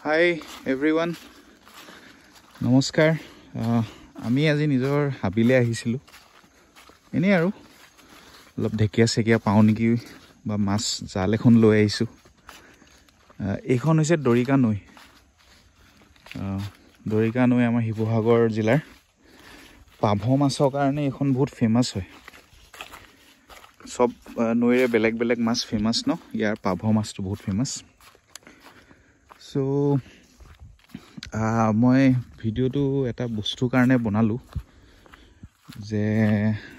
হাই everyone নমস্কাৰ আমি আজি নিজৰ হাবিলে আহিছিলোঁ এনেই আৰু অলপ ঢেকীয়া চেকীয়া পাওঁ নেকি বা মাছ জাল এখন লৈ আহিছোঁ এইখন হৈছে দৰিকা নৈ আমাৰ শিৱসাগৰ জিলাৰ পাভ মাছৰ কাৰণে এইখন বহুত ফেমাছ হয় সব নৈৰে বেলেগ বেলেগ মাছ ফেমাছ ন ইয়াৰ পাভ মাছটো বহুত ফেমাছ সো মই ভিডিওটো এটা বস্তুৰ কাৰণে বনালোঁ যে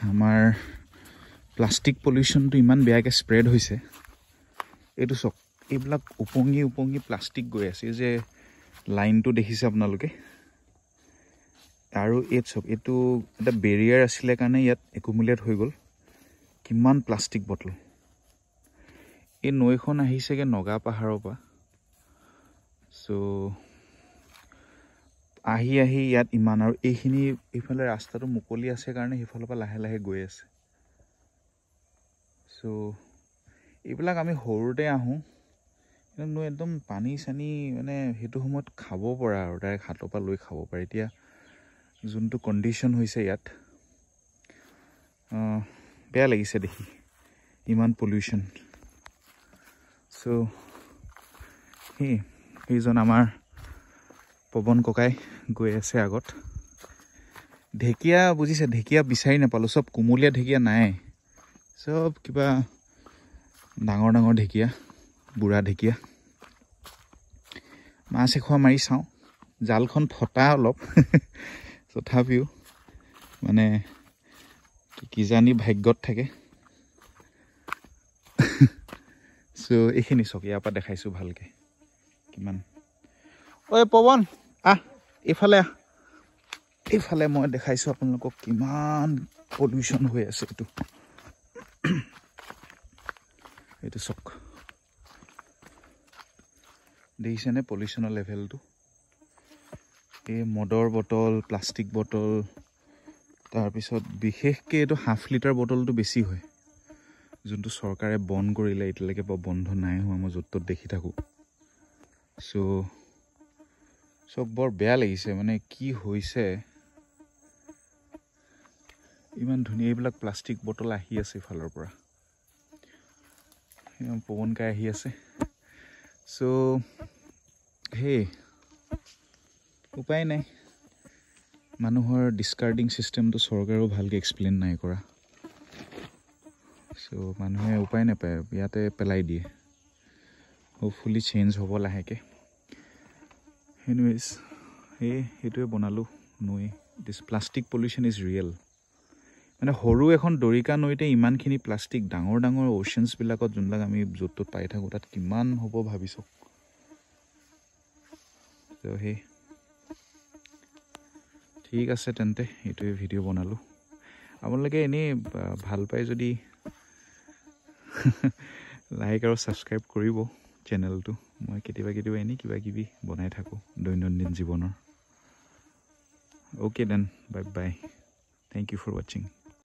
আমাৰ প্লাষ্টিক পলিউশ্যনটো ইমান বেয়াকৈ স্প্ৰেড হৈছে এইটো চক এইবিলাক উপঙি প্লাষ্টিক গৈ আছে যে লাইনটো দেখিছে আপোনালোকে আৰু এই চক এইটো এটা বেৰিয়াৰ আছিলে কাৰণে ইয়াত একুমুলেট হৈ গ'ল কিমান প্লাষ্টিক বটল এই নৈখন আহিছেগে নগা পাহাৰৰ পৰা সো আহি ইয়াত ইমান আৰু এইখিনি এইফালে ৰাস্তাটো মুকলি আছে কাৰণে সেইফালৰ পৰা লাহে লাহে গৈ আছে সো এইবিলাক আমি সৰুতে আহোঁ কিন্তু একদম পানী চানী মানে সেইটো সময়ত খাব পৰা আৰু ডাইৰেক্ট হাতৰ পৰা লৈ খাব পাৰে এতিয়া যোনটো কণ্ডিশ্যন হৈছে ইয়াত বেয়া লাগিছে দেখি ইমান পলিউশ্যন সো সেইজন আমাৰ পৱন ককাই গৈ আছে আগত ঢেকীয়া বুজিছে ঢেকীয়া বিচাৰি নাপালোঁ চব কুমলীয়া ঢেকীয়া নাই চব কিবা ডাঙৰ ডাঙৰ ঢেকীয়া বুঢ়া ঢেকীয়া মাছ এখোৱা মাৰি চাওঁ জালখন ফটা অলপ তথাপিও মানে কিজানি ভাগ্যত থাকে সো এইখিনি চক ইয়াৰ পৰা দেখাইছোঁ ভালকৈ কিমান ঐ পৱন এইফালে মই দেখাইছোঁ আপোনালোকক কিমান পলিউশ্যন হৈ আছে এইটো চক দেখিছেনে পলিউশ্যনৰ লেভেলটো এই মদৰ বটল প্লাষ্টিক বটল তাৰপিছত বিশেষকৈ এইটো হাফ লিটাৰ বটলটো বেছি হয় যোনটো চৰকাৰে বন্ধ কৰিলে এতিয়ালৈকে বাৰু বন্ধ নাই হোৱা মই য'ত ত'ত দেখি থাকোঁ সো চব বৰ বেয়া লাগিছে মানে কি হৈছে ইমান ধুনীয়া এইবিলাক প্লাষ্টিক বটল আহি আছে ইফালৰ পৰা পৱনকাই আহি আছে সো উপায় নাই মানুহৰ ডিছকাৰ্ডিং ছিষ্টেমটো চৰকাৰেও ভালকৈ এক্সপ্লেইন নাই কৰা সো মানুহে উপায় নাপায় ইয়াতে পেলাই দিয়ে হোপফুলি চেঞ্জ হ'ব লাহেকৈ এনিৱেজ সেইটোৱে বনালোঁ নৈ দিছ প্লাষ্টিক পলিউশ্যন ইজ ৰিয়েল মানে সৰু এখন দৰিকা নৈতে ইমানখিনি প্লাষ্টিক ডাঙৰ ডাঙৰ অ'চেনছবিলাকত যোনবিলাক আমি য'ত ত'ত পাই থাকোঁ তাত কিমান হ'ব ভাবিছোঁ তো ঠিক আছে তেন্তে এইটোৱে ভিডিঅ' বনালোঁ আপোনালোকে এনেই ভাল পায় যদি লাইক আৰু ছাবস্ক্ৰাইব কৰিব চেনেলটো মই কেতিয়াবা এনেই কিবা কিবি বনাই থাকোঁ দৈনন্দিন জীৱনৰ okay then bye bye thank you for ৱাচিং